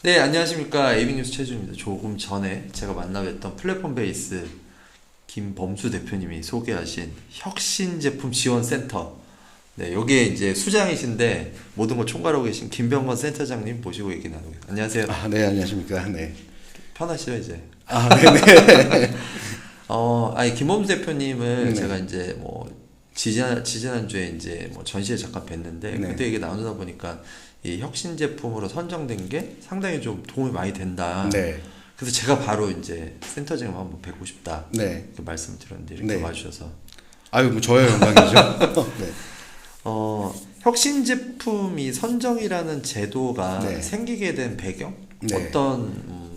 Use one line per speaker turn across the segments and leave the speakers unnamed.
네, 안녕하십니까. 에이비뉴스 최준입니다. 조금 전에 제가 만나뵀던 플랫폼 베이스 김범수 대표님이 소개하신 혁신 제품 지원 센터. 네, 여기에 이제 수장이신데 모든 걸 총괄하고 계신 김병건 센터장님 모시고 얘기 나누겠습니다. 안녕하세요.
네, 안녕하십니까. 네.
편하시죠, 이제?
네네.
김범수 대표님을
네.
제가 이제 뭐 지지난주에 이제 뭐 전시회 잠깐 뵀는데
네.
그때 얘기 나누다 보니까 이 혁신 제품으로 선정된 게 상당히 좀 도움이 많이 된다.
네.
그래서 제가 바로 이제 센터장님 한번 뵙고 싶다.
네.
이렇게 말씀을 드렸는데 이렇게
네.
와주셔서.
아유, 뭐 저의 영광이죠. 네.
혁신 제품이 선정이라는 제도가
네.
생기게 된 배경?
네.
어떤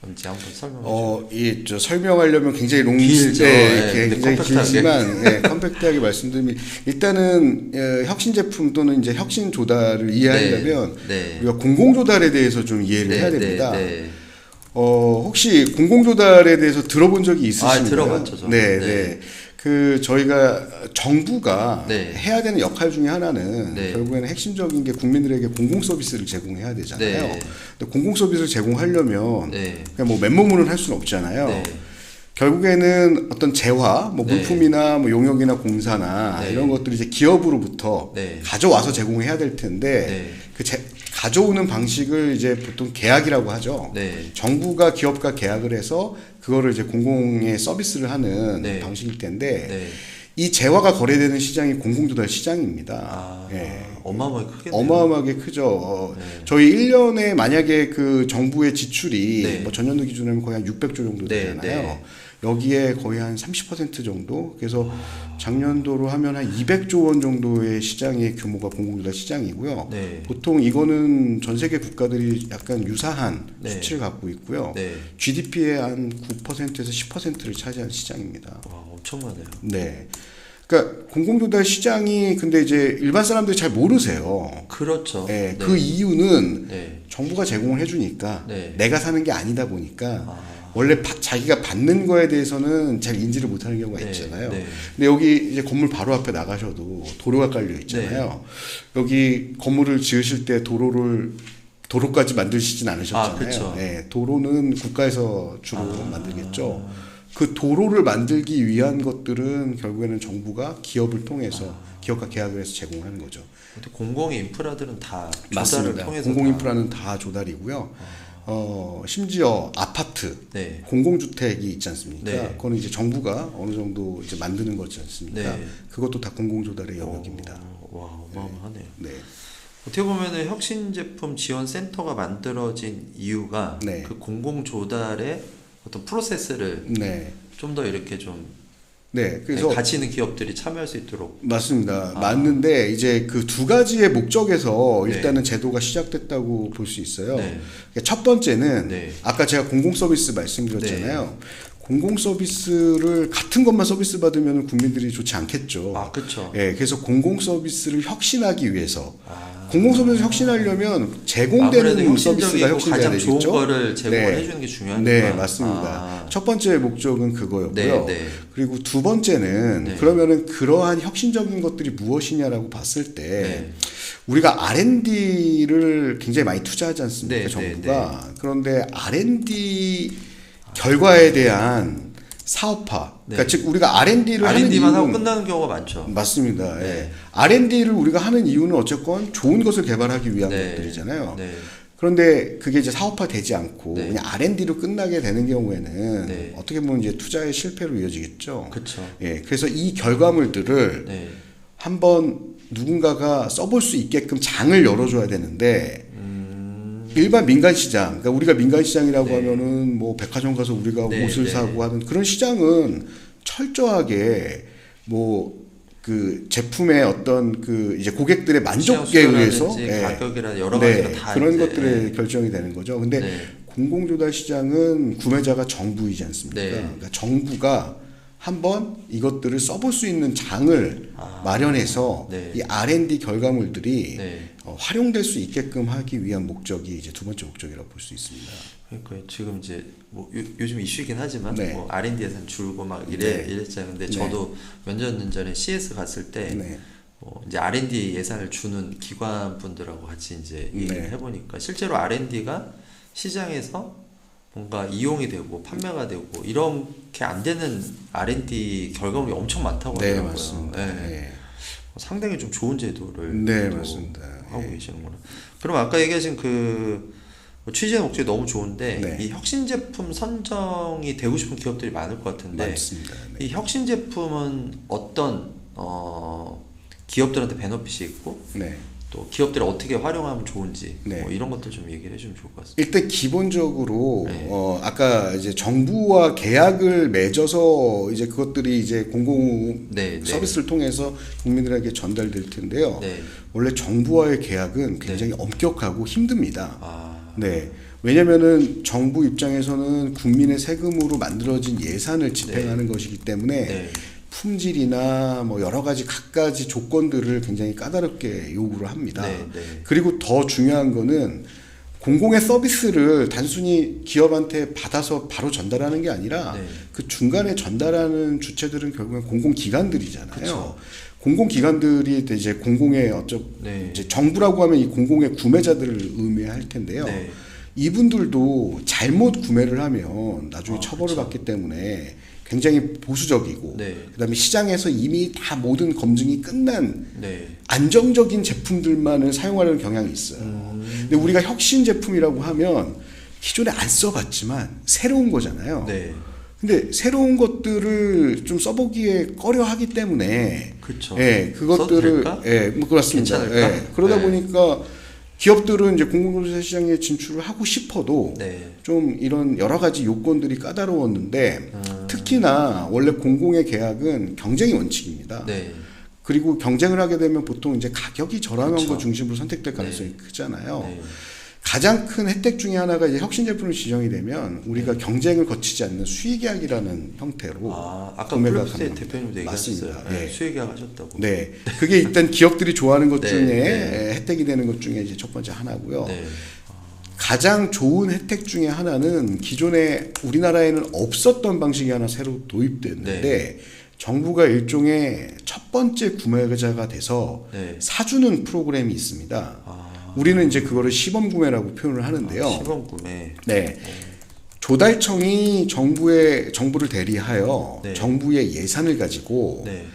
건지 한번 설명해 주세요.
저 설명하려면 굉장히
길죠. 네,
굉장히
컴팩트하게.
길지만, 컴팩트하게 말씀드리면, 일단은, 혁신 제품 또는 이제 혁신 조달을 이해하려면,
네.
우리가 공공 조달에 대해서 좀 이해를
네,
해야
네,
됩니다.
네.
혹시 공공 조달에 대해서 들어본 적이 있으신가요?
들어봤죠, 저는.
네,
네.
네. 저희가 정부가
네.
해야 되는 역할 중에 하나는
네.
결국에는 핵심적인 게 국민들에게 공공 서비스를 제공해야 되잖아요.
네.
근데 공공 서비스를 제공하려면
네.
그냥 뭐 맨몸으로는 할 수는 없잖아요.
네.
결국에는 어떤 재화, 뭐
네.
물품이나 뭐 용역이나 공사나
네.
이런 것들이 이제 기업으로부터
네.
가져와서 제공해야 될 텐데
네.
가져오는 방식을 이제 보통 계약이라고 하죠.
네.
정부가 기업과 계약을 해서 그거를 이제 공공의 서비스를 하는
네.
방식일 텐데
네.
이 재화가 거래되는 시장이 공공조달 시장입니다.
어마어마하게 크겠네요.
어마어마하게 크죠.
네.
저희 1년에 만약에 그 정부의 지출이
네.
뭐 전년도 기준으로 하면 거의 한 600조 정도
네,
되잖아요.
네.
여기에 거의 한 30% 정도. 그래서 작년도로 하면 한 200조 원 정도의 시장의 규모가 공공조달 시장이고요.
네.
보통 이거는 전 세계 국가들이 약간 유사한
네.
수치를 갖고 있고요.
네.
GDP의 한 9%에서 10%를 차지하는 시장입니다.
와, 엄청나네요.
네. 그러니까 공공조달 시장이 근데 이제 일반 사람들이 잘 모르세요.
그렇죠.
네,
네.
그 이유는
네.
정부가 제공을 해주니까
네.
내가 사는 게 아니다 보니까 원래 자기가 받는 거에 대해서는 잘 인지를 못하는 경우가
네.
있잖아요.
네.
근데 여기 이제 건물 바로 앞에 나가셔도 도로가 깔려 있잖아요. 여기 건물을 지으실 때 도로까지 만드시진 않으셨잖아요.
그렇죠.
네, 도로는 국가에서 주로 만들겠죠. 그 도로를 만들기 위한 것들은 결국에는 정부가 기업을 통해서 기업과 계약을 해서 제공하는 거죠.
근데 공공 인프라들은 다 조달을
맞습니다.
통해서
공공 인프라는 다 조달이고요. 심지어 아파트,
네.
공공주택이 있지 않습니까?
네.
그거는 이제 정부가 어느 정도 이제 만드는 거지 않습니까?
네.
그것도 다 공공조달의 영역입니다.
와, 어마어마하네요.
네.
어떻게 보면은 혁신 제품 지원 센터가 만들어진 이유가
네.
그 공공 조달의 어떤 프로세스를
네.
좀 더 이렇게 좀
네. 그래서
가치 있는 기업들이 참여할 수 있도록.
맞습니다. 맞는데 이제 그 두 가지의 목적에서
네.
일단은 제도가 시작됐다고 볼 수 있어요.
네.
그러니까 첫 번째는
네.
아까 제가 공공 서비스 말씀드렸잖아요. 공공 서비스를 같은 것만 서비스 받으면 국민들이 좋지 않겠죠.
그렇죠.
예, 그래서 공공 서비스를 혁신하기 위해서 공공 서비스를 혁신하려면 제공되는 서비스가 혁신돼야
가장
되겠죠.
좋은 거를 제공을
네.
해주는 게 중요하니까.
네, 맞습니다. 첫 번째 목적은 그거였고요.
네, 네.
그리고 두 번째는
네.
그러면은 그러한 혁신적인 것들이 무엇이냐라고 봤을 때
네.
우리가 R&D를 굉장히 많이 투자하지 않습니까,
네,
정부가. 그런데 R&D 결과에 대한 사업화. 그러니까 즉 우리가 R&D를 하는
R&D만 하고
이유는
끝나는 경우가 많죠.
맞습니다.
네.
예. R&D를 우리가 하는 이유는 어쨌건 좋은 것을 개발하기 위한
네.
것들이잖아요.
네.
그런데 그게 이제 사업화되지 않고
네.
그냥 R&D로 끝나게 되는 경우에는
네.
어떻게 보면 이제 투자의 실패로 이어지겠죠.
그렇죠.
예. 그래서 이 결과물들을
네.
한번 누군가가 써볼 수 있게끔 장을 열어줘야 되는데 일반 민간 시장, 그러니까 우리가 민간 시장이라고
네.
하면은 뭐 백화점 가서 우리가
네,
옷을
네.
사고 하는 그런 시장은 철저하게 뭐 그 제품의 어떤 그 이제 고객들의 만족에 의해서
가격이나 여러 가지가 다
그런
이제,
것들에 결정이 되는 거죠. 근데
네.
공공조달 시장은 구매자가 정부이지 않습니까?
네.
그러니까 정부가 한번 이것들을 써볼 수 있는 장을 마련해서
네.
이 R&D 결과물들이
네.
활용될 수 있게끔 하기 위한 목적이 이제 두 번째 목적이라고 볼 수 있습니다.
그러니까 지금 이제 뭐 요즘 이슈이긴 하지만
네.
뭐 R&D 예산 줄고 막
네.
이랬잖아요. 근데
네.
저도 몇 년 전에 CS 갔을 때
네.
이제 R&D 예산을 주는 기관 분들하고 같이 이제 얘기를
네.
해보니까 실제로 R&D가 시장에서 뭔가 이용이 되고 판매가 되고 이렇게 안 되는 R&D 결과물이 엄청 많다고
네,
하더라고요.
맞습니다.
네.
예.
상당히 좀 좋은 제도를
네,
또
맞습니다.
하고
예.
계시는구나. 그럼 아까 얘기하신 그 취재 목적이 너무 좋은데
네.
이 혁신 제품 선정이 되고 싶은 기업들이 많을 것 같은데
맞습니다. 네.
이 혁신 제품은 어떤 기업들한테 베너핏이 있고
네.
또 기업들이 어떻게 활용하면 좋은지
네.
뭐 이런 것들 좀 얘기를 해주면 좋을 것 같습니다.
일단 기본적으로
네.
아까 이제 정부와 계약을 맺어서 이제 그것들이 이제 공공
네, 네.
서비스를 통해서 국민들에게 전달될 텐데요.
네.
원래 정부와의 계약은 굉장히 엄격하고 힘듭니다.
아,
네. 왜냐면은 정부 입장에서는 국민의 세금으로 만들어진 예산을 집행하는 것이기 때문에
네.
품질이나 뭐 여러 가지 갖가지 조건들을 굉장히 까다롭게 요구를 합니다.
네, 네.
그리고 더 중요한 거는 공공의 서비스를 단순히 기업한테 받아서 바로 전달하는 게 아니라
네.
그 중간에 전달하는 주체들은 결국엔 공공기관들이잖아요.
그쵸.
공공기관들이 이제 공공의
네.
이제 정부라고 하면 이 공공의 구매자들을 의미할 텐데요.
네.
이분들도 잘못 구매를 하면 나중에 처벌을
그쵸.
받기 때문에 굉장히 보수적이고
네.
그다음에 시장에서 이미 다 모든 검증이 끝난
네.
안정적인 제품들만을 사용하려는 경향이 있어요. 근데 우리가 혁신 제품이라고 하면 기존에 안 써봤지만 새로운 거잖아요.
네.
근데 새로운 것들을 좀 써보기에 꺼려하기 때문에
그쵸.
예, 그것들을
써도 될까?
예, 뭐 그렇습니다.
괜찮을까?
예, 그러다
네.
보니까 기업들은 이제 공공부동산 시장에 진출을 하고 싶어도
네.
좀 이런 여러 가지 요건들이 까다로웠는데 특히나 원래 공공의 계약은 경쟁이 원칙입니다.
네.
그리고 경쟁을 하게 되면 보통 이제 가격이 저렴한
그쵸.
거 중심으로 선택될 가능성이
네.
크잖아요.
네.
가장 큰 혜택 중에 하나가 이제 혁신 제품으로 지정이 되면 우리가 경쟁을 거치지 않는 수의계약이라는 형태로
아까
구매가
플러스
가능합니다.
대표님도 얘기하셨어요.
맞습니다.
네.
예.
수의계약 하셨다고.
네, 그게 일단 기업들이 좋아하는 것
네,
중에
네.
혜택이 되는 것 중에 이제 첫 번째 하나고요.
네.
가장 좋은 혜택 중에 하나는 기존에 우리나라에는 없었던 방식이 하나 새로 도입됐는데
네.
정부가 일종의 첫 번째 구매자가 돼서
네.
사주는 프로그램이 있습니다.
아,
우리는 이제 그거를 시범 구매라고 표현을 하는데요.
시범 구매.
네. 조달청이 정부를 대리하여
네.
정부의 예산을 가지고
네.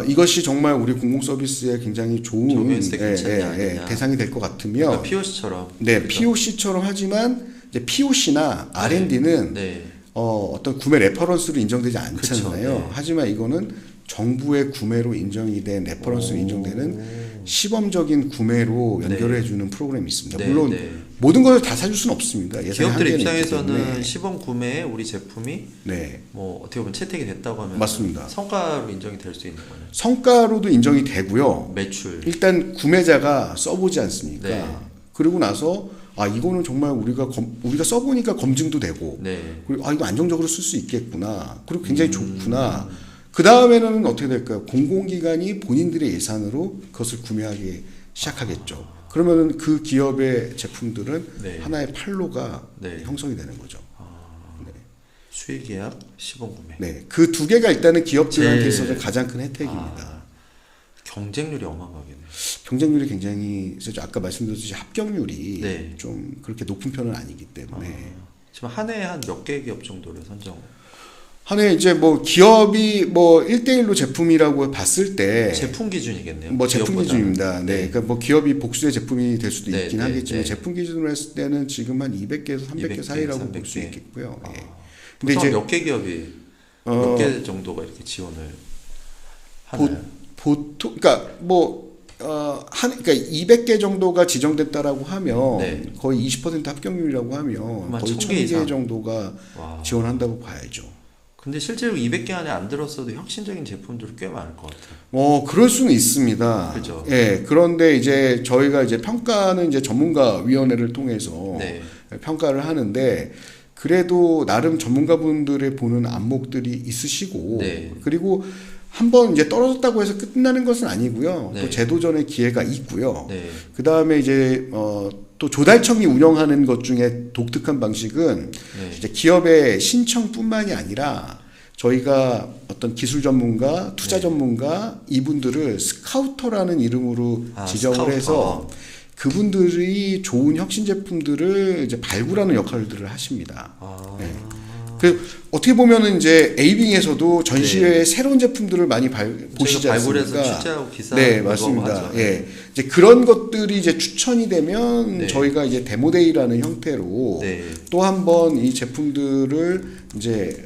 이것이 정말 우리 공공 서비스에 굉장히 좋은
적용했을 때 괜찮냐, 아니냐.
대상이 될 것 같으면
그러니까 POC처럼.
네, POC처럼 하지만 이제 POC나 R&D는
네.
어떤 구매 레퍼런스로 인정되지 않잖아요.
그쵸, 네.
하지만 이거는 정부의 구매로 인정이 된 레퍼런스로 인정되는 시범적인 구매로 연결해 주는 프로그램이 있습니다.
네,
물론
네.
모든 것을 다 살 수는 없습니다. 예산의
기업들
한계는 있기
입장에서는
때문에.
시범 구매에 우리 제품이
네.
뭐 어떻게 보면 채택이 됐다고 하면
맞습니다.
성과로 인정이 될 수 있는 거네요.
성과로도 인정이 되고요.
매출.
일단 구매자가 써보지 않습니까?
네.
그리고 나서 이거는 정말 우리가 써보니까 검증도 되고
네.
그리고 이거 안정적으로 쓸 수 있겠구나. 그리고 굉장히 좋구나. 그 다음에는 어떻게 될까요? 공공기관이 본인들의 예산으로 그것을 구매하기 시작하겠죠. 그러면은 그 기업의 제품들은
네.
하나의 판로가
네.
형성이 되는 거죠.
수의계약, 시범 구매.
네, 그 두 개가 일단은 기업들한테
제일-
있어서 가장 큰 혜택입니다.
경쟁률이 어마어마하겠네요.
경쟁률이 굉장히 아까 말씀드렸듯이 합격률이
네.
좀 그렇게 높은 편은 아니기 때문에
지금 한 해에 한 몇 개 기업 정도를 선정?
한 해 이제 뭐 기업이 뭐 1대1로 제품이라고 봤을 때
제품 기준이겠네요.
뭐 제품
기업보다는.
기준입니다. 네. 그러니까 뭐 기업이 복수의 제품이 될 수도
네,
있긴
네,
하겠지만
네.
제품 기준으로 했을 때는 지금 한 200개에서 300개
200개,
사이라고 볼
300개.
수 있겠고요. 예.
근데
근데 이제
몇 개 기업이 몇 개 정도가 이렇게 지원을 하나요?
보통 그러니까 그러니까 200개 정도가 지정됐다라고 하면
네.
거의 20% 합격률이라고 하면
그럼 한
거의
1000개
1000개
이상.
정도가
와.
지원한다고 봐야죠.
근데 실제로 200개 안에 안 들었어도 혁신적인 제품들이 꽤 많을 것 같아요.
그럴 수는 있습니다.
그죠.
예. 그런데 이제 저희가 이제 평가는 이제 전문가 위원회를 통해서
네.
평가를 하는데 그래도 나름 전문가분들의 보는 안목들이 있으시고
네.
그리고 한번 이제 떨어졌다고 해서 끝나는 것은 아니고요.
네.
또 재도전의 기회가 있고요.
네.
그 다음에 이제 또 조달청이 운영하는 것 중에 독특한 방식은
네.
이제 기업의 신청뿐만이 아니라 저희가 어떤 기술 전문가, 투자
네.
전문가 이분들을 스카우터라는 이름으로 지정을
스카우터.
해서 그분들이 좋은 혁신 제품들을 이제 발굴하는 역할들을 하십니다.
아,
네. 그 어떻게 보면은 이제 에이빙에서도 전시회에 새로운 제품들을 많이 보시지
저희가 발굴해서
않습니까?
취재하고 기사
네, 맞습니다.
하죠.
예. 이제 그런 것들이 이제 추천이 되면
네.
저희가 이제 데모데이라는 형태로
네.
또 한 번 이 제품들을 이제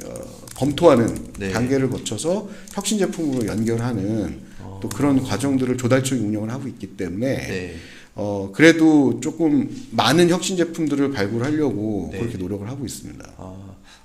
검토하는
네.
단계를 거쳐서 혁신 제품으로 연결하는 또 그런 과정들을 조달청이 운영을 하고 있기 때문에
네.
그래도 조금 많은 혁신 제품들을 발굴하려고
네.
그렇게 노력을 하고 있습니다.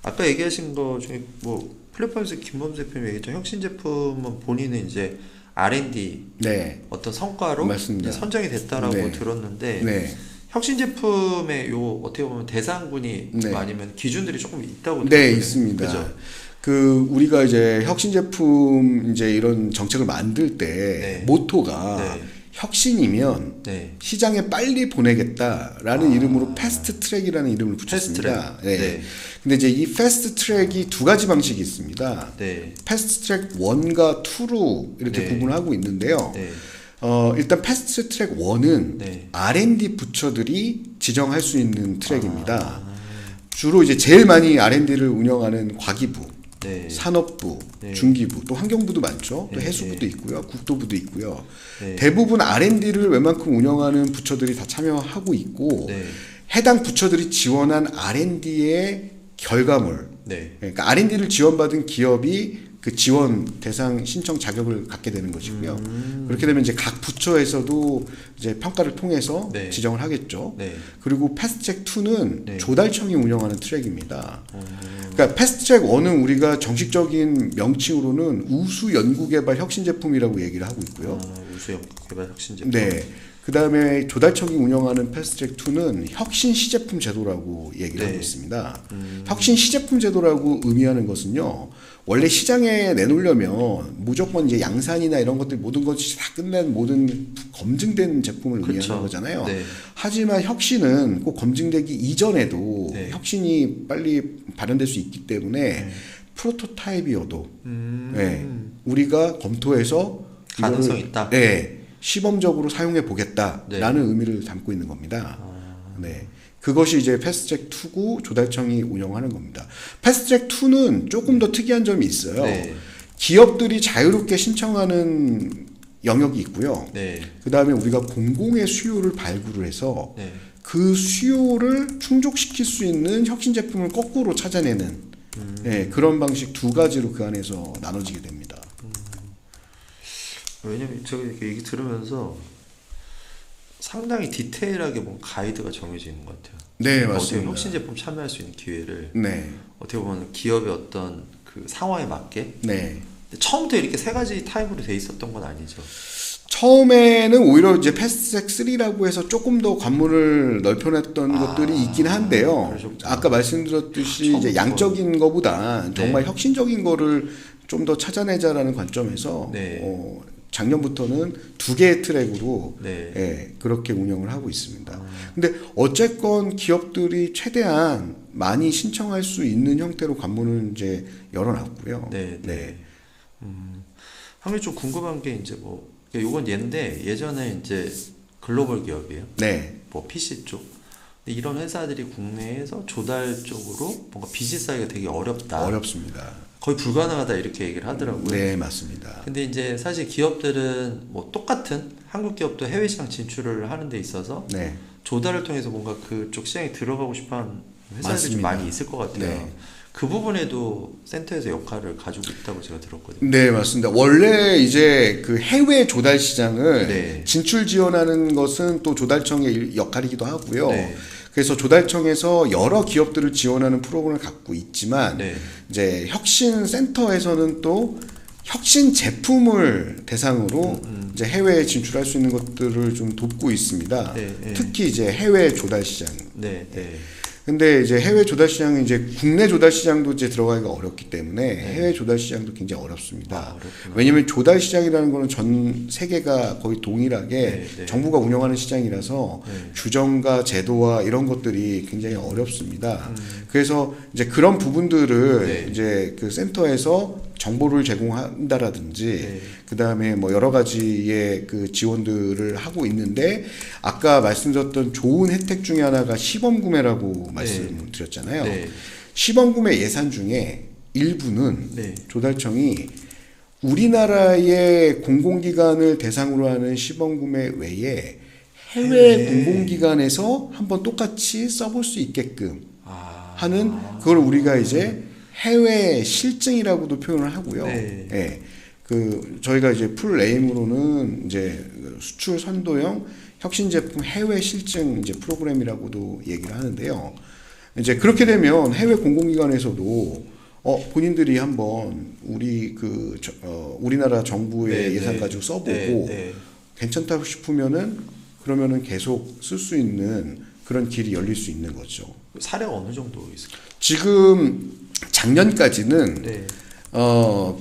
아까 얘기하신 거 중에 뭐 플랫폼에서 김범수 대표님 얘기했던 혁신 제품은 본인은 이제 R&D
네.
어떤 성과로
맞습니다.
이제 선정이 됐다라고
네.
들었는데
네.
혁신 제품의 요 어떻게 보면 대상군이
네.
좀 아니면 기준들이 조금 있다고
네,
들었거든요.
있습니다.
그죠?
그 우리가 이제 혁신 제품 이제 이런 정책을 만들 때
네.
모토가
네.
혁신이면
네.
시장에 빨리 보내겠다라는 이름으로 패스트 트랙이라는 이름을 붙였습니다.
패스트 트랙.
네.
네.
근데 이제 이 패스트 트랙이 두 가지 방식이 있습니다.
네.
패스트 트랙 1과 2로 이렇게
네.
구분하고 있는데요.
네.
일단 패스트 트랙 1은
네.
R&D 부처들이 지정할 수 있는 트랙입니다. 주로 이제 제일 많이 R&D를 운영하는 과기부,
네.
산업부,
네.
중기부, 또 환경부도 많죠. 또
네.
해수부도 있고요. 국토부도 있고요.
네.
대부분 R&D를 웬만큼 운영하는 부처들이 다 참여하고 있고
네.
해당 부처들이 지원한 R&D의 결과물,
네.
그러니까 R&D를 지원받은 기업이 그 지원 대상 신청 자격을 갖게 되는 것이고요. 그렇게 되면 이제 각 부처에서도 이제 평가를 통해서
네.
지정을 하겠죠.
네.
그리고 패스트트랙 2는
네.
조달청이 운영하는 트랙입니다. 그러니까 패스트트랙 1은 우리가 정식적인 명칭으로는 우수 연구개발 혁신 제품이라고 얘기를 하고 있고요.
우수 개발 혁신 제품.
네. 그 다음에 조달청이 운영하는 패스트트랙 2는 혁신 시제품 제도라고 얘기를
네.
하고 있습니다. 혁신 시제품 제도라고 의미하는 것은요, 원래 시장에 내놓으려면 무조건 이제 양산이나 이런 것들 모든 것이 다 끝난 모든 검증된 제품을
그쵸.
의미하는 거잖아요.
네.
하지만 혁신은 꼭 검증되기 이전에도
네.
혁신이 빨리 발현될 수 있기 때문에 프로토타입이어도 네, 우리가 검토해서
가능성이
이거를,
있다.
네, 시범적으로 사용해 보겠다라는
네.
의미를 담고 있는 겁니다. 네. 그것이 이제 패스트트랙 2고 조달청이 운영하는 겁니다. 패스트트랙 2는 조금 더 특이한 점이 있어요.
네.
기업들이 자유롭게 신청하는 영역이 있고요.
네.
그 다음에 우리가 공공의 수요를 발굴을 해서
네.
그 수요를 충족시킬 수 있는 혁신 제품을 거꾸로 찾아내는 네, 그런 방식 두 가지로 그 안에서 나눠지게 됩니다.
왜냐면 제가 이렇게 얘기 들으면서 상당히 디테일하게 뭔가 가이드가 정해져 있는 것 같아요.
네,
어떻게
맞습니다.
혁신 제품 참여할 수 있는 기회를
네,
어떻게 보면 기업의 어떤 그 상황에 맞게.
네.
근데 처음부터 이렇게 세 가지 타입으로 돼 있었던 건 아니죠.
처음에는 오히려 이제 패스트트랙 3라고 해서 조금 더 관문을 넓혀냈던 것들이 있긴 한데요.
그러셨구나.
아까 말씀드렸듯이
처음부터
이제 양적인 거보다
네.
정말 혁신적인 거를 좀 더 찾아내자라는 관점에서
네.
작년부터는 두 개의 트랙으로
네.
예, 그렇게 운영을 하고 있습니다. 근데 어쨌건 기업들이 최대한 많이 신청할 수 있는 형태로 관문을 이제 열어놨고요.
네. 네. 한번 좀 궁금한 게 이제 뭐 요건 얘인데 예전에 이제 글로벌 기업이에요.
네.
뭐 PC 쪽. 근데 이런 회사들이 국내에서 조달 쪽으로 뭔가 비즈니스하기가 되게 어렵다.
어렵습니다.
거의 불가능하다 이렇게 얘기를 하더라고요.
네, 맞습니다.
근데 이제 사실 기업들은 뭐 똑같은 한국 기업도 해외 시장 진출을 하는 데 있어서
네.
조달을 통해서 뭔가 그쪽 시장에 들어가고 싶어하는 회사들이 좀
맞습니다.
많이 있을 것 같아요.
네.
그 부분에도 센터에서 역할을 가지고 있다고 제가 들었거든요.
네, 맞습니다. 원래 이제 그 해외 조달 시장을
네.
진출 지원하는 것은 또 조달청의 역할이기도 하고요.
네.
그래서 조달청에서 여러 기업들을 지원하는 프로그램을 갖고 있지만
네.
이제 혁신 센터에서는 또 혁신 제품을 대상으로 이제 해외에 진출할 수 있는 것들을 좀 돕고 있습니다.
네, 네.
특히 이제 해외 조달 시장.
네, 네.
근데 이제 해외 조달 시장은 이제 국내 조달 시장도 이제 들어가기가 어렵기 때문에 해외 조달 시장도 굉장히 어렵습니다.
어렵구나.
왜냐하면 조달 시장이라는 거는 전 세계가 거의 동일하게
네, 네.
정부가 운영하는 시장이라서
네.
규정과 제도와 이런 것들이 굉장히 어렵습니다. 그래서 이제 그런 부분들을
네.
이제 그 센터에서 정보를 제공한다라든지
네.
그다음에 뭐 여러 가지의 그 지원들을 하고 있는데 아까 말씀드렸던 좋은 혜택 중에 하나가 시범 구매라고 말씀드렸잖아요.
네.
시범 구매 예산 중에 일부는
네.
조달청이 우리나라의 공공기관을 대상으로 하는 시범 구매 외에 해외
네.
공공기관에서 한번 똑같이 써볼 수 있게끔
아.
하는 그걸 우리가 이제 해외 실증이라고도 표현을 하고요.
네.
예. 그 저희가 이제 풀 네임으로는 이제 수출 선도형 혁신 제품 해외 실증 이제 프로그램이라고도 얘기를 하는데요. 이제 그렇게 되면 해외 공공기관에서도 본인들이 한번 우리나라 정부의
네,
예산
네.
가지고 써보고
네.
괜찮다고 싶으면은 그러면은 계속 쓸 수 있는 그런 길이 열릴 수 있는 거죠.
사례가 어느 정도 있을까요?
지금 작년까지는
네.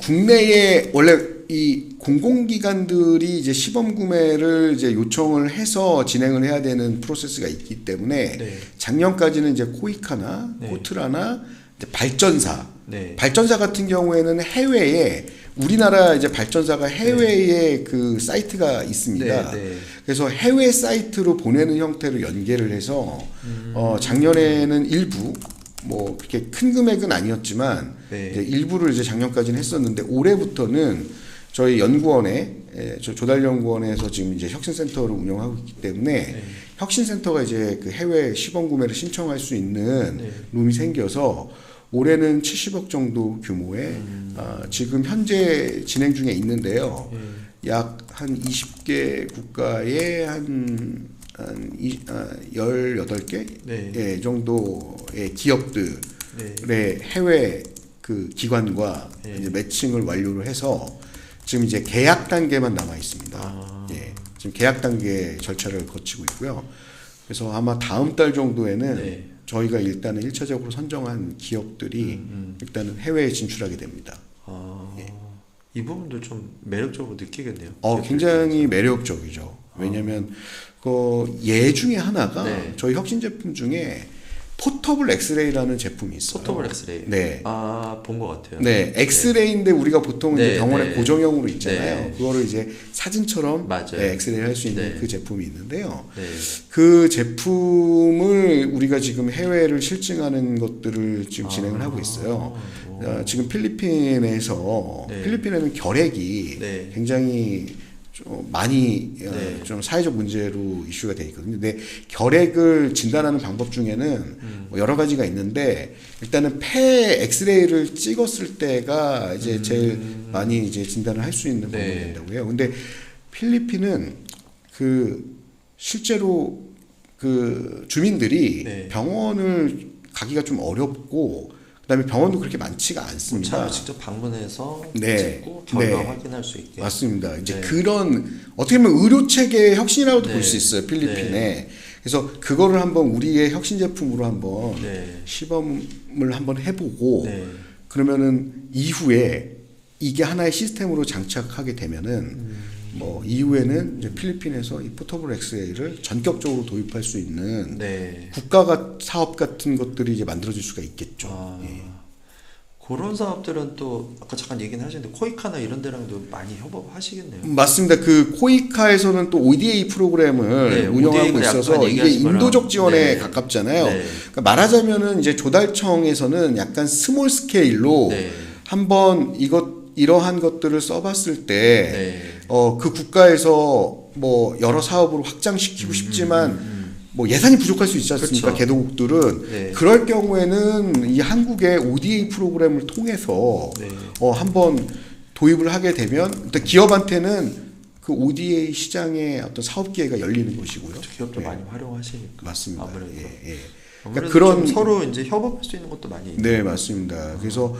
국내에 원래 이 공공기관들이 이제 시범 구매를 이제 요청을 해서 진행을 해야 되는 프로세스가 있기 때문에
네.
작년까지는 이제 코이카나
네.
코트라나 이제 발전사
네.
발전사 같은 경우에는 해외에 우리나라 이제 발전사가 해외에 그 사이트가 있습니다.
네, 네.
그래서 해외 사이트로 보내는 형태로 연계를 해서 작년에는 일부 뭐 그렇게 큰 금액은 아니었지만
네.
이제 일부를 이제 작년까지는 했었는데 올해부터는 저희 연구원에 조달연구원에서 지금 이제 혁신센터를 운영하고 있기 때문에
네.
혁신센터가 이제 그 해외 시범 구매를 신청할 수 있는
네.
룸이 생겨서 올해는 70억 정도 규모의 지금 현재 진행 중에 있는데요. 약 한 20개 국가에 한 18개
네.
예, 정도의 기업들의
네.
해외 그 기관과
네.
이제 매칭을 완료를 해서 지금 이제 계약 단계만 남아 있습니다.
아.
예, 지금 계약 단계 절차를 거치고 있고요. 그래서 아마 다음 달 정도에는
네.
저희가 일단은 1차적으로 선정한 기업들이 일단은 해외에 진출하게 됩니다.
아,
예.
이 부분도 좀 매력적으로 느끼겠네요.
굉장히 매력적이죠. 왜냐하면 그 예 중에 하나가
네.
저희 혁신 제품 중에 포터블 엑스레이라는 제품이 있어요.
포터블 엑스레이.
네.
아, 본 것 같아요.
네, 엑스레이인데 우리가 보통 이제
네,
병원에
네.
고정형으로 있잖아요.
네.
그거를 이제 사진처럼
맞아요.
엑스레이를 할 수 있는
네.
그 제품이 있는데요.
네.
그 제품을 우리가 지금 해외를 실증하는 것들을 지금 진행을 하고 있어요. 지금 필리핀에서
네.
필리핀에는 결핵이
네.
굉장히 좀 많이
네.
좀 사회적 문제로 이슈가 돼 있거든요. 근데 결핵을 진단하는 방법 중에는 뭐 여러 가지가 있는데 일단은 폐 엑스레이를 찍었을 때가 이제 제일 많이 이제 진단을 할 수 있는 방법이
네.
된다고 해요. 근데 필리핀은 그 실제로 그 주민들이
네.
병원을 가기가 좀 어렵고 그다음에 병원도 그렇게 많지가 않습니다.
차를 직접 방문해서
네.
찍고 결과
네.
확인할 수 있게.
맞습니다. 이제
네.
그런 어떻게 보면 의료 체계의 혁신이라고도
네.
볼 수 있어요. 필리핀에.
네.
그래서 그거를 한번 우리의 혁신 제품으로 한번
네.
시범을 한번 해보고
네.
그러면은 이후에 이게 하나의 시스템으로 장착하게 되면은 뭐 이후에는 이제 필리핀에서 이 포터블 엑스레이를 전격적으로 도입할 수 있는
네.
국가 사업 같은 것들이 이제 만들어질 수가 있겠죠.
아,
예.
그런 사업들은 또 아까 잠깐 얘기는 하셨는데 코이카나 이런 데랑도 많이 협업하시겠네요.
맞습니다. 그 코이카에서는 또 ODA 프로그램을
네,
운영하고
ODA 가
있어서
약간
이게
얘기하신 거랑,
인도적 지원에
네.
가깝잖아요.
네.
그러니까 말하자면은 이제 조달청에서는 약간 스몰 스케일로
네.
한번 이러한 것들을 써봤을 때
네.
그 국가에서 뭐 여러 사업으로 확장시키고 싶지만 뭐 예산이 부족할 수 있지 않습니까?
그렇죠.
개도국들은
네.
그럴 경우에는 이 한국의 ODA 프로그램을 통해서
네.
한번 도입을 하게 되면 일단 기업한테는 그 ODA 시장의 어떤 사업 기회가 열리는 것이고요.
기업도
네.
많이 활용하시니까.
맞습니다.
아무래도.
예, 예.
아무래도
그러니까 그런-
좀 서로 이제 협업할 수 있는 것도 많이 있네요.
네, 맞습니다. 그래서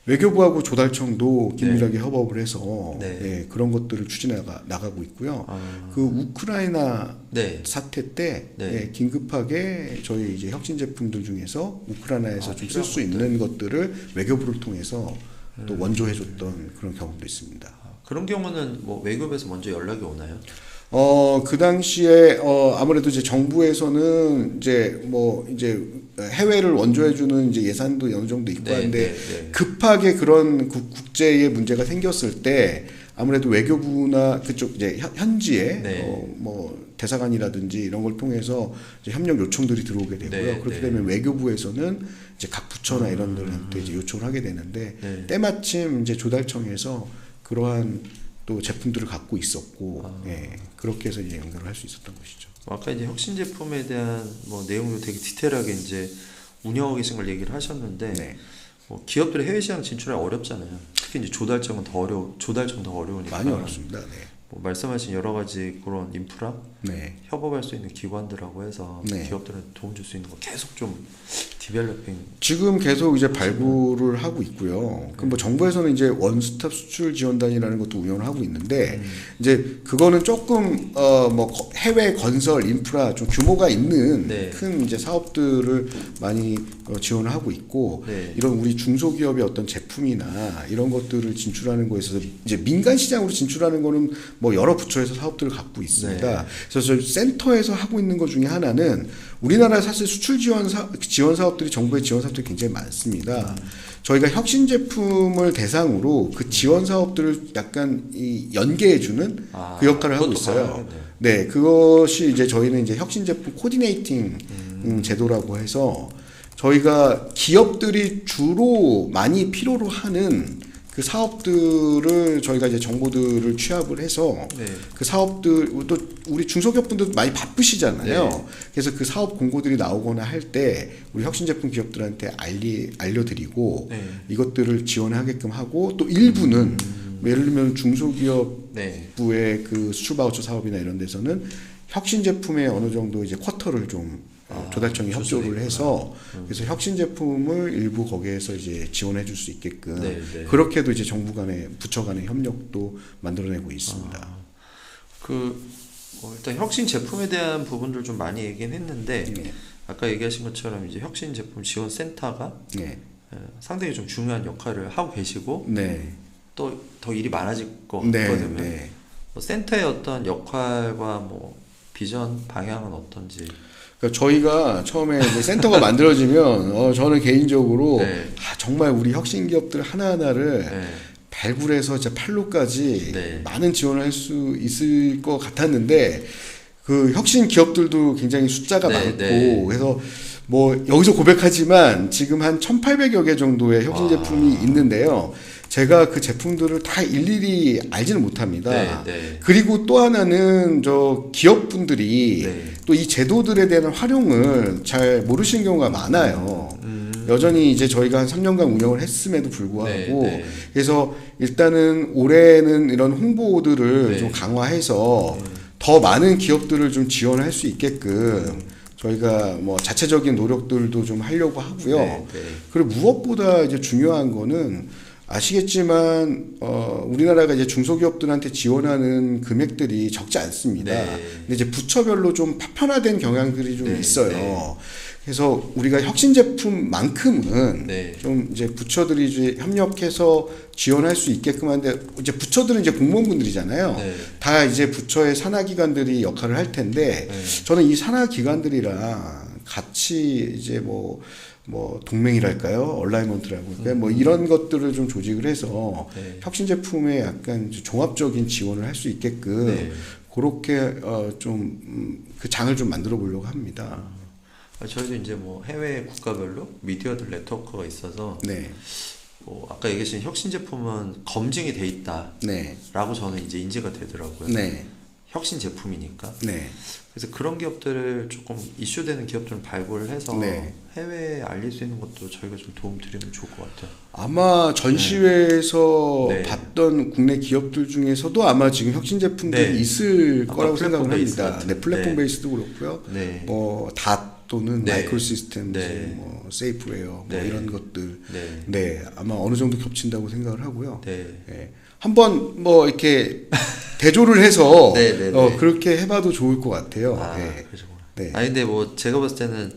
외교부하고 조달청도 긴밀하게 협업을 해서
네.
예, 그런 것들을 추진해 나가고 있고요.
아.
그 우크라이나
네.
사태 때
네.
예, 긴급하게 저희 이제 혁신 제품들 중에서 우크라이나에서 좀 쓸 수
필요한
있는 것들을 외교부를 통해서 또 원조해줬던 그런 경험도 있습니다.
그런 경우는 뭐 외교부에서 먼저 연락이 오나요?
그 당시에 아무래도 이제 정부에서는 이제 해외를 원조해주는 이제 예산도 어느 정도 있고
네,
한데
네.
급하게 그런 국제의 문제가 생겼을 때 아무래도 외교부나 그쪽 이제 현지에
네.
뭐 대사관이라든지 이런 걸 통해서 이제 협력 요청들이 들어오게 되고요.
네,
그렇게
네.
되면 외교부에서는 이제 각 부처나 이런 데한테 이제 요청을 하게 되는데
네.
때마침 이제 조달청에서 그러한 또 제품들을 갖고 있었고 예, 그렇게 해서 이제 연결을 할 수 있었던 것이죠.
아까 이제 혁신 제품에 대한 뭐 내용도 되게 디테일하게 이제 운영하고 계신 걸 얘기를 하셨는데
네.
뭐 기업들의 해외 시장 진출이 어렵잖아요. 특히 이제 조달청은 조달청 더 어려우니까.
많이 어렵습니다. 네.
뭐 말씀하신 여러 가지 그런 인프라
네.
협업할 수 있는 기관들하고 해서
네.
기업들한테 도움 줄 수 있는 거 계속 좀 디벨로핑.
지금 계속 이제 발굴을 하고 있고요. 그럼 뭐 정부에서는 이제 원스톱 수출 지원단이라는 것도 운영을 하고 있는데 이제 그거는 조금 뭐 해외 건설 인프라 좀 규모가 있는
네.
큰 이제 사업들을 많이 지원을 하고 있고
네.
이런 우리 중소기업의 어떤 제품이나 이런 것들을 진출하는 거에 있어서 이제 민간 시장으로 진출하는 거는 뭐 여러 부처에서 사업들을 갖고 있습니다.
네.
그래서 저희 센터에서 하고 있는 것 중에 하나는 우리나라 사실 수출 지원 사업들이 정부의 지원 사업들이 굉장히 많습니다. 저희가 혁신 제품을 대상으로 그 지원 사업들을 약간 연계해주는 그 역할을 하고
그것도
있어요.
가능하겠네요.
네, 그것이 이제 저희는 이제 혁신 제품 코디네이팅 제도라고 해서 저희가 기업들이 주로 많이 필요로 하는 그 사업들을 저희가 이제 정보들을 취합을 해서
네.
그 사업들 또 우리 중소기업분들도 많이 바쁘시잖아요.
네.
그래서 그 사업 공고들이 나오거나 할 때 우리 혁신 제품 기업들한테 알려드리고
네.
이것들을 지원하게끔 하고 또 일부는 예를 들면 중소기업부의
네.
그 수출 바우처 사업이나 이런 데서는 혁신 제품에 어느 정도 이제 쿼터를 좀 조달청이 협조를 해서 그래서 혁신 제품을 일부 거기에서 이제 지원해 줄 수 있게끔
네, 네.
그렇게도 이제 정부 간의 부처 간의 협력도 만들어내고 있습니다.
일단 혁신 제품에 대한 부분들 좀 많이 얘기는 했는데
네.
아까 얘기하신 것처럼 이제 혁신 제품 지원 센터가
네.
상당히 좀 중요한 역할을 하고 계시고
네.
또 더 일이 많아질 것
네.
같거든요.
네.
뭐 센터의 어떤 역할과 뭐 비전 방향은 어떤지.
그러니까 저희가 처음에 이제 센터가 만들어지면 저는 개인적으로
네.
정말 우리 혁신 기업들 하나하나를
네.
발굴해서 이제 판로까지
네.
많은 지원을 할 수 있을 것 같았는데 그 혁신 기업들도 굉장히 숫자가
네,
많고
네.
그래서 뭐 여기서 고백하지만 지금 한 1,800여 개 정도의 혁신 제품이 있는데요. 제가 그 제품들을 다 일일이 알지는 못합니다.
네, 네.
그리고 또 하나는 저 기업분들이
네.
또 이 제도들에 대한 활용을 잘 모르시는 경우가 많아요. 여전히 이제 저희가 한 3년간 운영을 했음에도 불구하고
네, 네.
그래서 일단은 올해는 이런 홍보들을
네.
좀 강화해서 더 많은 기업들을 좀 지원할 수 있게끔 저희가 뭐 자체적인 노력들도 좀 하려고 하고요.
네, 네.
그리고 무엇보다 이제 중요한 거는 아시겠지만 우리나라가 이제 중소기업들한테 지원하는 금액들이 적지 않습니다.
네.
근데 이제 부처별로 좀 파편화된 경향들이 좀
네,
있어요.
네.
그래서 우리가 혁신 제품만큼은
네.
좀 이제 부처들이 이제 협력해서 지원할 수 있게끔 하는데 이제 부처들은 이제 공무원분들이잖아요.
네.
다 이제 부처의 산하기관들이 역할을 할 텐데
네.
저는 이 산하기관들이랑 같이 이제 뭐 동맹이랄까요? 얼라이먼트라고 할까요? 뭐 이런 것들을 좀 조직을 해서
네.
혁신 제품에 약간 종합적인 지원을 할 수 있게끔
네.
그렇게 좀 그 장을 좀 만들어 보려고 합니다.
저희도 이제 뭐 해외 국가별로 미디어들 네트워크가 있어서
네.
뭐 아까 얘기하신 혁신 제품은 검증이 돼 있다라고
네.
저는 이제 인지가 되더라고요.
네.
혁신 제품이니까.
네.
그래서 그런 기업들을 조금 이슈되는 기업들을 발굴을 해서
네.
해외에 알릴 수 있는 것도 저희가 좀 도움 드리면 좋을 것 같아요.
아마 전시회에서
네.
봤던 국내 기업들 중에서도 아마 지금 혁신 제품들이
네.
있을
아까
거라고
플랫폼
생각을
베이스
합니다.
같은.
네, 플랫폼
네.
베이스도 그렇고요.
네.
닷 또는
네.
마이크로 시스템즈,
네.
뭐 세이프웨어, 뭐
네.
이런 것들,
네.
네, 아마 어느 정도 겹친다고 생각을 하고요.
네.
네. 한번 뭐 이렇게 대조를 해서
네, 네, 네.
그렇게 해봐도 좋을 것 같아요.
아,
네.
그러시구나.
네.
아니 근데 뭐 제가 봤을 때는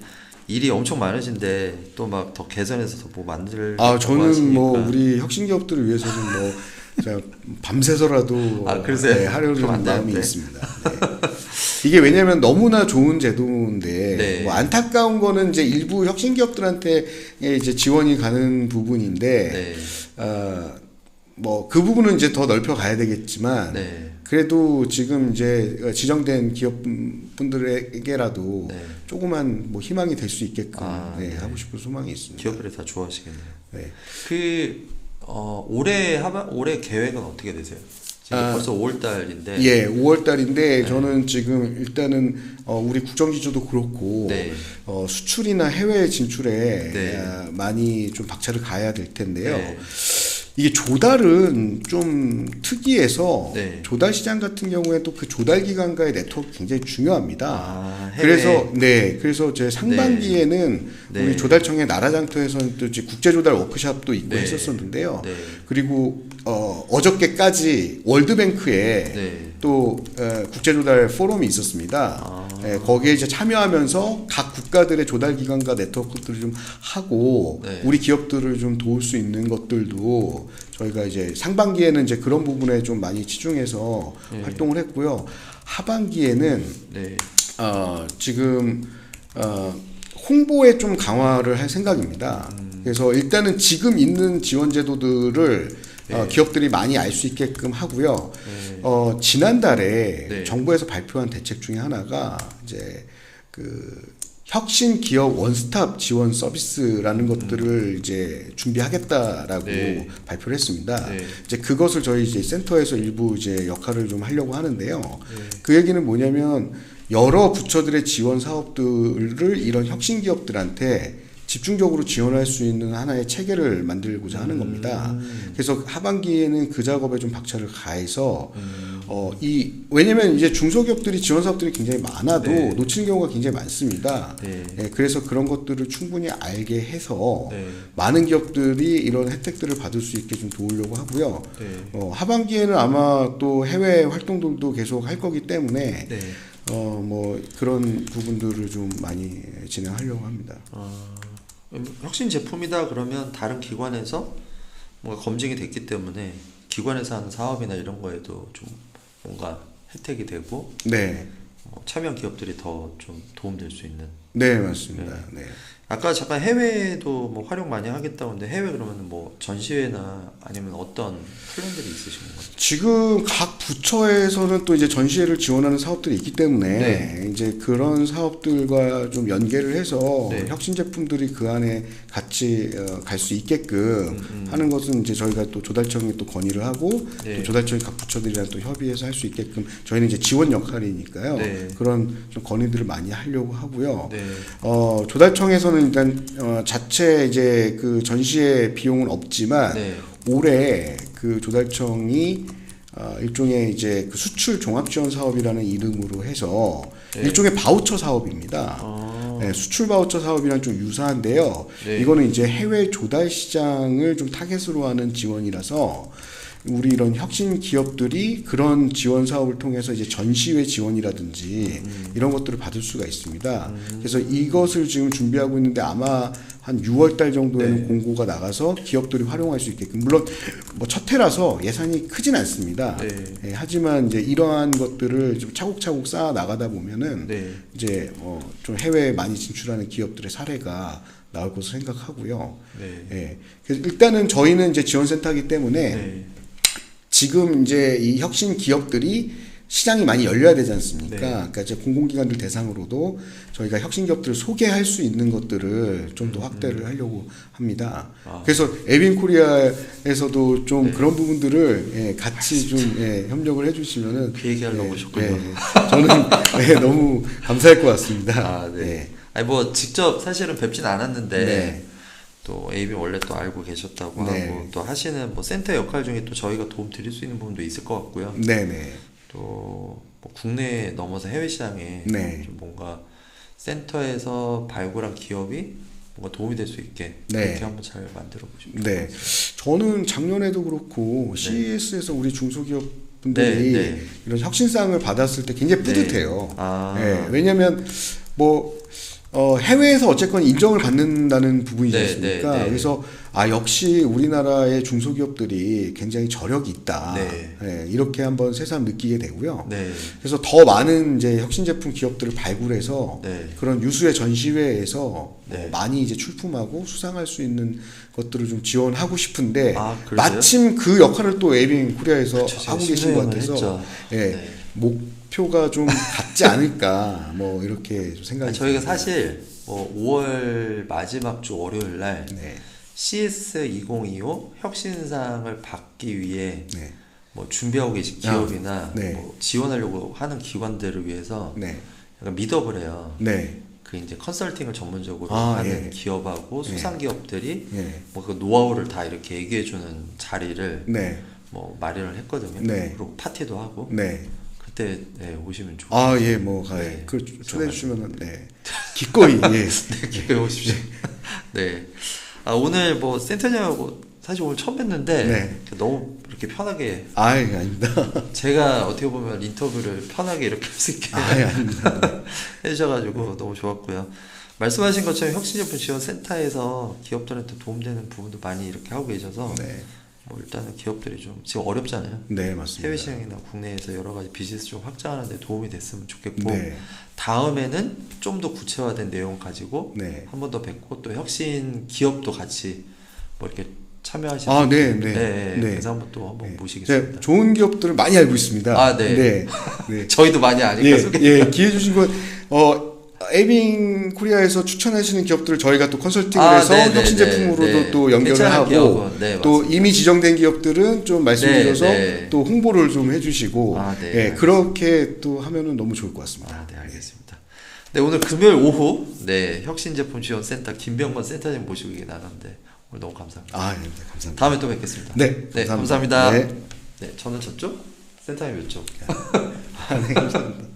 일이 엄청 많으신데 또 막 더 개선해서 더 뭐 만들
저는 뭐 우리 혁신 기업들을 위해서는 뭐 제가 밤새서라도
그러세요?
네, 하려는
그럼 안
마음이
되는데.
있습니다. 네. 이게 왜냐면 너무나 좋은 제도인데
네.
뭐 안타까운 거는 이제 일부 혁신 기업들한테 이제 지원이 가는 부분인데
네.
뭐 그 부분은 이제 더 넓혀 가야 되겠지만
네.
그래도 지금 이제 지정된 기업분들에게라도
네.
조그만 뭐 희망이 될 수 있게끔
네.
하고 싶은 소망이 있습니다.
기업들이 다 좋아하시겠네요.
네.
올해 계획은 어떻게 되세요? 지금 벌써 5월 달인데.
예, 5월 달인데 저는 지금 일단은 우리 국정기조도 그렇고
네.
수출이나 해외 진출에
네.
많이 좀 박차를 가야 될 텐데요.
네.
이게 조달은 좀 특이해서
네.
조달 시장 같은 경우에 또 그 조달 기관과의 네트워크 굉장히 중요합니다.
해외.
그래서 제 상반기에는
네.
우리 조달청의 나라장터에서는 또 이제 국제 조달 워크숍도 있고
네.
했었었는데요.
네.
그리고 어저께까지 월드뱅크에
네.
또 국제 조달 포럼이 있었습니다. 거기에 이제 참여하면서 각 국가들의 조달 기관과 네트워크들을 좀 하고
네.
우리 기업들을 좀 도울 수 있는 것들도 저희가 이제 상반기에는 이제 그런 부분에 좀 많이 치중해서
네.
활동을 했고요. 하반기에는
네.
지금 홍보에 좀 강화를 할 생각입니다. 그래서 일단은 지금 있는 지원 제도들을
네.
기업들이 많이 알 수 있게끔 하고요.
네.
지난달에
네.
정부에서 발표한 대책 중에 하나가 이제 그 혁신 기업 원스톱 지원 서비스라는 것들을 이제 준비하겠다라고
네.
발표를 했습니다.
네.
이제 그것을 저희 이제 센터에서 일부 이제 역할을 좀 하려고 하는데요.
네.
그 얘기는 뭐냐면 여러 부처들의 지원 사업들을 이런 혁신 기업들한테 집중적으로 지원할 수 있는 하나의 체계를 만들고자 하는 겁니다. 그래서 하반기에는 그 작업에 좀 박차를 가해서 왜냐면 이제 중소기업들이 지원 사업들이 굉장히 많아도
네.
놓치는 경우가 굉장히 많습니다.
네.
그래서 그런 것들을 충분히 알게 해서
네.
많은 기업들이 이런 혜택들을 받을 수 있게 좀 도우려고 하고요.
네.
하반기에는 아마 또 해외 활동들도 계속 할 거기 때문에
네.
뭐 그런 부분들을 좀 많이 진행하려고 합니다.
혁신 제품이다 그러면 다른 기관에서 뭔가 검증이 됐기 때문에 기관에서 하는 사업이나 이런 거에도 좀 뭔가 혜택이 되고
네,
참여 기업들이 더 좀 도움될 수 있는.
네 맞습니다. 네.
아까 잠깐 해외도 뭐 활용 많이 하겠다고 했는데 해외 그러면 뭐 전시회나 아니면 어떤 플랜들이 있으신 건가요?
지금 각 부처에서는 또 이제 전시회를 지원하는 사업들이 있기 때문에
네.
이제 그런 사업들과 좀 연계를 해서
네.
혁신 제품들이 그 안에 같이 갈 수 있게끔 하는 것은 이제 저희가 또 조달청에 또 건의를 하고
네.
또 조달청이 각 부처들이랑 또 협의해서 할 수 있게끔 저희는 이제 지원 역할이니까요.
네.
그런 좀 건의들을 많이 하려고 하고요.
네.
조달청에서는 일단 자체 이제 그 전시회 비용은 없지만
네.
올해 그 조달청이 일종의 이제 그 수출 종합 지원 사업이라는 이름으로 해서
네.
일종의 바우처 사업입니다. 네, 수출 바우처 사업이랑 좀 유사한데요.
네.
이거는 이제 해외 조달 시장을 좀 타겟으로 하는 지원이라서 우리 이런 혁신 기업들이 그런 지원 사업을 통해서 이제 전시회 지원이라든지 이런 것들을 받을 수가 있습니다. 그래서 이것을 지금 준비하고 있는데 아마 한 6월 달 정도에는
네.
공고가 나가서 기업들이 활용할 수 있게끔 물론 뭐 첫 해라서 예산이 크진 않습니다.
네.
하지만 이제 이러한 것들을 좀 차곡차곡 쌓아 나가다 보면은
네.
이제 좀 해외에 많이 진출하는 기업들의 사례가 나올 것으로 생각하고요.
네.
그래서 일단은 저희는 이제 지원센터이기 때문에
네.
지금 이제 이 혁신 기업들이 시장이 많이 열려야 되지 않습니까?
네.
그러니까 이제 공공기관들 대상으로도 저희가 혁신 기업들을 소개할 수 있는 것들을 좀 더 확대를 하려고 합니다. 그래서 에빈 코리아에서도 좀
네.
그런 부분들을 같이 좀 협력을 해주시면은
그 얘기하려고 오셨군요.
저는 너무 감사할 것 같습니다.
네. 아니 뭐 직접 사실은 뵙진 않았는데
네.
또 에이비 원래 또 알고 계셨다고
네.
하고 또 하시는 뭐 센터 역할 중에 또 저희가 도움 드릴 수 있는 부분도 있을 것 같고요.
네네.
또 뭐 국내 넘어서 해외 시장에
네.
좀 뭔가 센터에서 발굴한 기업이 뭔가 도움이 될 수 있게
네.
그렇게 한번 잘 만들어 보십시오.
네. 저는 작년에도 그렇고 CES에서 우리 중소기업분들이
네.
이런 혁신상을 받았을 때 굉장히 뿌듯해요.
네.
왜냐하면 뭐 해외에서 어쨌건 인정을 받는다는 부분이지
네,
않습니까?
네, 네.
그래서 역시 우리나라의 중소기업들이 굉장히 저력이 있다.
네.
예, 이렇게 한번 새삼 느끼게 되고요.
네.
그래서 더 많은 이제 혁신 제품 기업들을 발굴해서
네.
그런 유수의 전시회에서
네.
많이 이제 출품하고 수상할 수 있는 것들을 좀 지원하고 싶은데
아, 그러세요?
마침 그 역할을 또 에이빙 코리아에서
그쵸,
하고
제가
계신 것
신뢰를
같아서
했죠.
예,
네.
목표가 좀 같지 않을까 뭐 이렇게 좀 생각이
저희가
듭니다.
사실 뭐 5월 마지막 주 월요일 날
네.
CS 2025 혁신상을 받기 위해
네.
뭐 준비하고 계신 기업이나
네.
뭐 지원하려고 하는 기관들을 위해서
네.
약간 미더블 해요.
네.
그 이제 컨설팅을 전문적으로
아,
하는
예.
기업하고
예.
소상 기업들이
예.
뭐 그 노하우를 다 이렇게 얘기해 주는 자리를
네.
뭐 마련을 했거든요.
네.
그리고 파티도 하고
네.
그때 네, 오시면 좋을
아, 예, 뭐,
네.
그 초대해 주시면은, 네. 기꺼이, 예.
기회에 오십시오. 네. 오늘 뭐 센터장하고 사실 오늘 처음 뵀는데
네.
너무 이렇게 편하게
아닙니다.
제가 어떻게 보면 인터뷰를 편하게 이렇게 할 수 있게
아닙니다.
해주셔가지고 너무 좋았고요. 말씀하신 것처럼 혁신제품 지원센터에서 기업들한테 도움되는 부분도 많이 이렇게 하고 계셔서
네.
뭐 일단은 기업들이 좀 지금 어렵잖아요.
네, 맞습니다.
해외 시장이나 국내에서 여러 가지 비즈니스 좀 확장하는 데 도움이 됐으면 좋겠고
네.
다음에는 좀 더 구체화된 내용 가지고
네.
한 번 더 뵙고 또 혁신 기업도 같이 뭐 이렇게 참여하실
아,
수
네,
있게.
네.
네.
네.
그래서 한번 또 한번
네.
모시겠습니다.
네, 좋은 기업들을 많이 알고 있습니다.
아, 네.
네. 네.
저희도 많이 아니까
예,
소개.
예, 기회 주신 것, 에이빙 코리아에서 추천하시는 기업들을 저희가 또 컨설팅을
아,
해서
네, 네,
혁신
네,
제품으로도
네.
또 연결을
괜찮은
하고
기업은, 네,
또
맞습니다.
이미 지정된 기업들은 좀 말씀드려서
네, 네.
또 홍보를 좀 해주시고
아, 네,
예,
알겠습니다.
그렇게 또 하면은 너무 좋을 것 같습니다.
아, 네, 알겠습니다. 네, 오늘 금요일 오후 네 혁신제품 지원센터 김병건 센터장 모시고 얘기 나눴는데 오늘 너무 감사합니다.
아, 네, 감사합니다.
다음에 또 뵙겠습니다.
네,
네,
감사합니다.
감사합니다.
네.
네, 저는 저쪽, 센터님 이쪽.
아, 네, 감사합니다.